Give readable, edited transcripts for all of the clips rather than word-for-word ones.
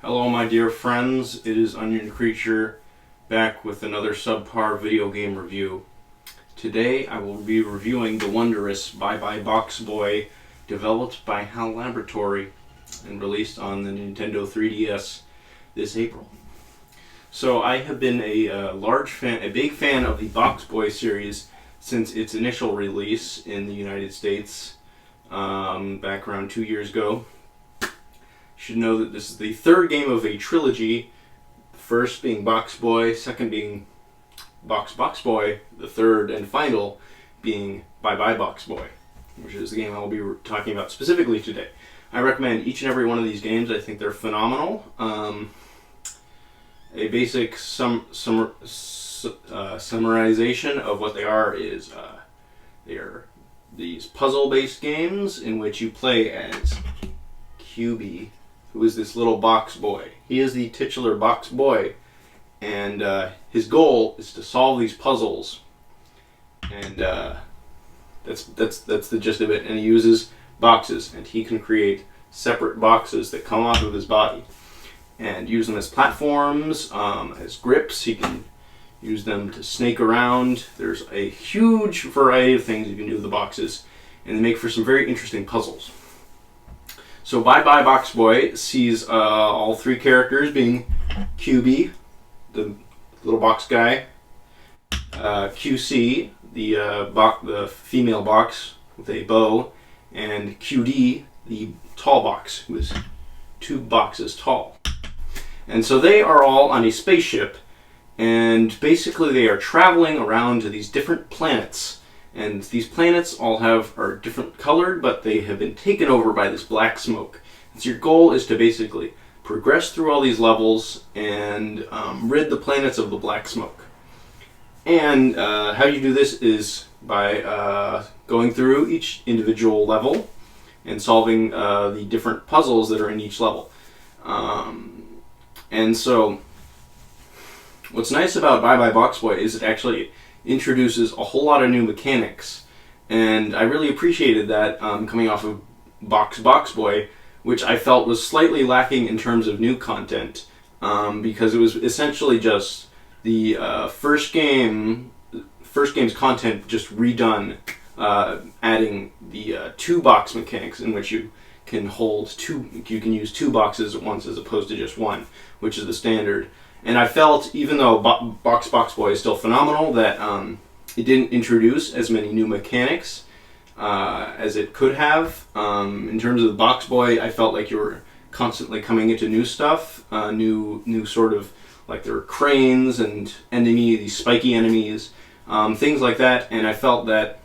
Hello my dear friends, it is Onion Creature back with another subpar video game review. Today I will be reviewing the wondrous BYE-BYE BOXBOY, developed by HAL Laboratory and released on the Nintendo 3DS this April. So I have been a big fan of the BOXBOY series since its initial release in the United States back around 2 years ago. Should know that this is the third game of a trilogy, the first being BOXBOY, second being BOXBOY, the third and final being BYE-BYE BOXBOY, which is the game I will be talking about specifically today. I recommend each and every one of these games. I think they're phenomenal. A basic summarization of what they are is they are these puzzle-based games in which you play as QB, who is this little box boy. He is the titular box boy, and his goal is to solve these puzzles, and that's the gist of it. And he uses boxes, and he can create separate boxes that come off of his body, and use them as platforms, as grips. He can use them to snake around. There's a huge variety of things you can do with the boxes, and they make for some very interesting puzzles. So BYE-BYE BOXBOY sees all three characters being QB, the little box guy, QC, the female box with a bow, and QD, the tall box, who is 2 boxes tall. And so they are all on a spaceship, and basically they are traveling around to these different planets. And these planets all are different colored, but they have been taken over by this black smoke. And so your goal is to basically progress through all these levels and rid the planets of the black smoke. And how you do this is by going through each individual level and solving the different puzzles that are in each level. And so what's nice about BYE-BYE BOXBOY is it actually introduces a whole lot of new mechanics, and I really appreciated that coming off of BOXBOY, which I felt was slightly lacking in terms of new content, because it was essentially just the first game's content just redone, adding the 2 box mechanics in which you can use 2 boxes at once as opposed to just 1, which is the standard. And I felt, even though BOXBOY is still phenomenal, that it didn't introduce as many new mechanics as it could have. In terms of the BOXBOY, I felt like you were constantly coming into new stuff, new sort of, like there were cranes and these spiky enemies, things like that. And I felt that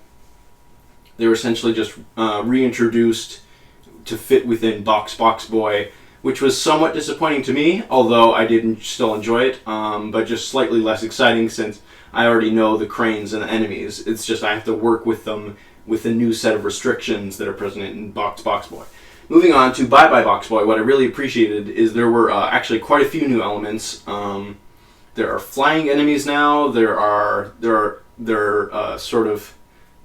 they were essentially just reintroduced to fit within BOXBOY, which was somewhat disappointing to me, although I did still enjoy it, but just slightly less exciting since I already know the cranes and the enemies. It's just I have to work with them with a new set of restrictions that are present in BOXBOY. Moving on to BYE-BYE BOXBOY, what I really appreciated is there were actually quite a few new elements. There are flying enemies now. There are sort of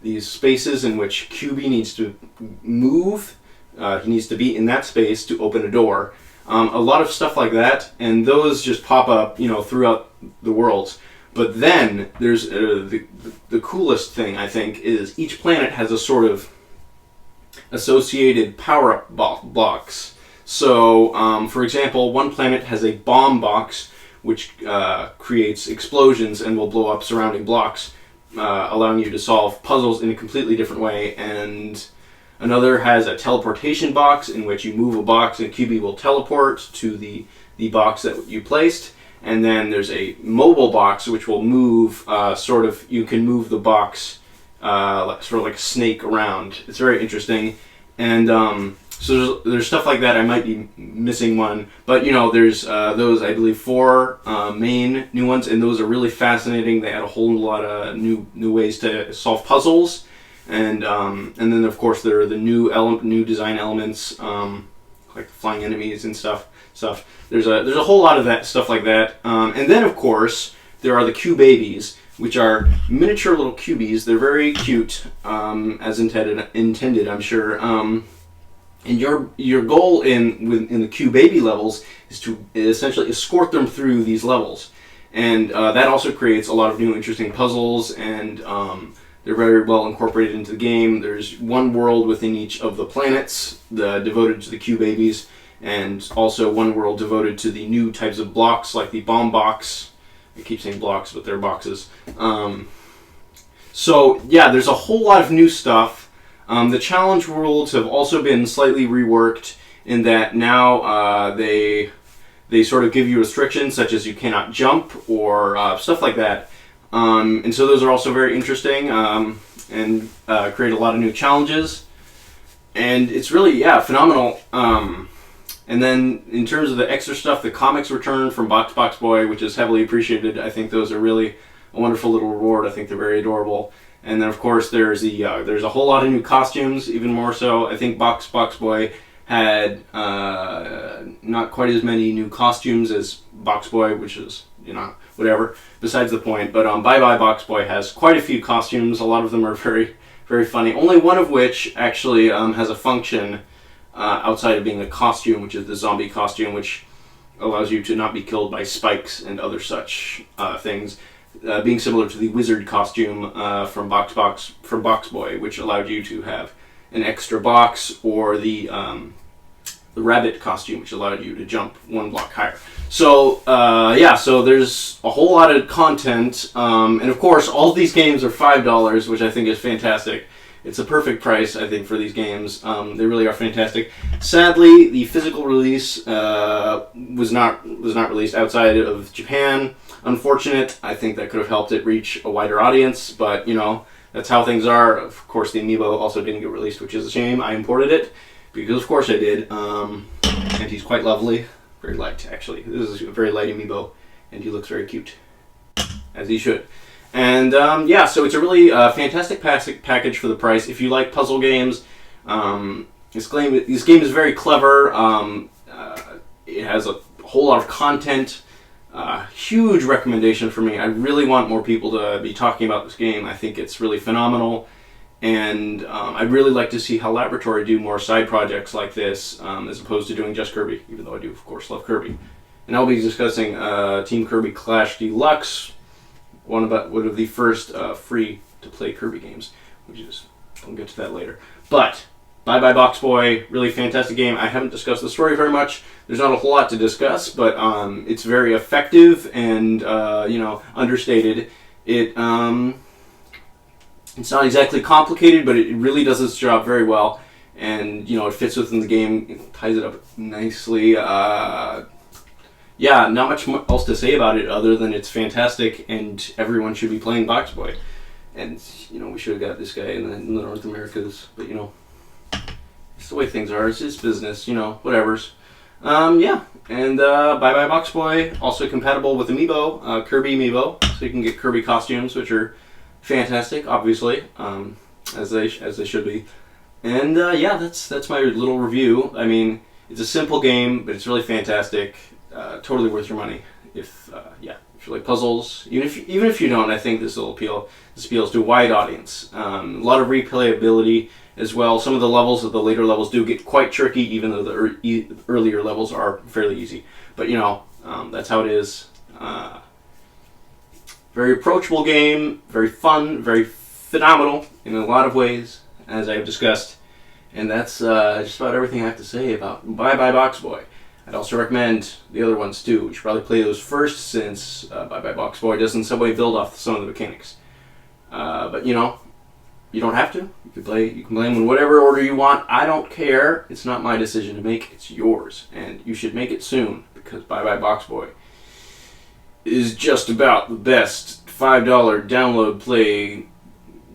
these spaces in which QB needs to move. He needs to be in that space to open a door. A lot of stuff like that, and those just pop up, throughout the worlds. But then there's the coolest thing, I think, is each planet has a sort of associated power-up blocks. So, for example, one planet has a bomb box which creates explosions and will blow up surrounding blocks, allowing you to solve puzzles in a completely different way. And another has a teleportation box in which you move a box and QB will teleport to the box that you placed. And then there's a mobile box which will move, you can move the box sort of like a snake around. It's very interesting. And so there's stuff like that. I might be missing one. But there's those, I believe, 4 main new ones, and those are really fascinating. They add a whole lot of new ways to solve puzzles. And then of course there are the new design elements, like flying enemies and stuff. There's a whole lot of that stuff like that. And then of course there are the Q babies, which are miniature little QBs. They're very cute, as intended, I'm sure. And your goal in the Q-Baby levels is to essentially escort them through these levels. And that also creates a lot of new interesting puzzles, and they're very well incorporated into the game. There's one world within each of the planets devoted to the Q-Babies, and also one world devoted to the new types of blocks, like the bomb box. I keep saying blocks, but they're boxes. So yeah, there's a whole lot of new stuff. The challenge rules have also been slightly reworked in that now they sort of give you restrictions, such as you cannot jump or stuff like that. And so those are also very interesting and create a lot of new challenges. And it's really, yeah, phenomenal. And then in terms of the extra stuff, the comics return from BoxBoy, which is heavily appreciated. I think those are really a wonderful little reward. I think they're very adorable. And then, of course, there's a whole lot of new costumes, even more so. I think BoxBoy had not quite as many new costumes as BoxBoy, which is, whatever, besides the point. But BYE-BYE BOXBOY has quite a few costumes. A lot of them are very, very funny. Only one of which actually has a function outside of being a costume, which is the zombie costume, which allows you to not be killed by spikes and other such things. Being similar to the wizard costume from BoxBoy, which allowed you to have an extra box, or the rabbit costume, which allowed you to jump one block higher. So yeah, so there's a whole lot of content, and of course all of these games are $5, which I think is fantastic. It's a perfect price, I think, for these games. They really are fantastic. Sadly, the physical release was not released outside of Japan. Unfortunate. I think that could have helped it reach a wider audience, but that's how things are. Of course, the amiibo also didn't get released, which is a shame. I imported it because, of course, I did. And he's quite lovely, very light, actually. This is a very light amiibo, and he looks very cute, as he should. And yeah, so it's a really fantastic package for the price. If you like puzzle games, this game is very clever. It has a whole lot of content. Huge recommendation for me. I really want more people to be talking about this game. I think it's really phenomenal, and I'd really like to see how Laboratory do more side projects like this, as opposed to doing just Kirby, even though I do, of course, love Kirby. And I'll be discussing Team Kirby Clash Deluxe, one of the first free-to-play Kirby games, which is, I'll get to that later. But BYE-BYE BOXBOY, really fantastic game. I haven't discussed the story very much. There's not a whole lot to discuss, but it's very effective and understated. It's not exactly complicated, but it really does its job very well, and it fits within the game. It ties it up nicely. Yeah, not much else to say about it other than it's fantastic, and everyone should be playing BoxBoy. And we should have got this guy in the North Americas, but it's the way things are. It's his business, whatever's. Yeah, and BYE-BYE BOXBOY, also compatible with Amiibo, Kirby Amiibo, so you can get Kirby costumes, which are fantastic, obviously, as they should be. And yeah, that's my little review. I mean, it's a simple game, but it's really fantastic. Totally worth your money if you like puzzles. Even if you don't, I think this will appeal. This appeals to a wide audience. A lot of replayability as well. Some of the later levels do get quite tricky, even though the earlier levels are fairly easy. But that's how it is. Very approachable game, very fun, very phenomenal in a lot of ways, as I have discussed. And that's just about everything I have to say about BYE-BYE BOXBOY. I'd also recommend the other ones too. You should probably play those first, since BYE-BYE BOXBOY does in some way build off some of the mechanics. But you don't have to. You can play them in whatever order you want. I don't care. It's not my decision to make. It's yours, and you should make it soon, because BYE-BYE BOXBOY is just about the best $5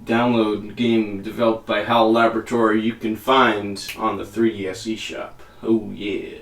download game developed by HAL Laboratory you can find on the 3DS eShop. Oh yeah.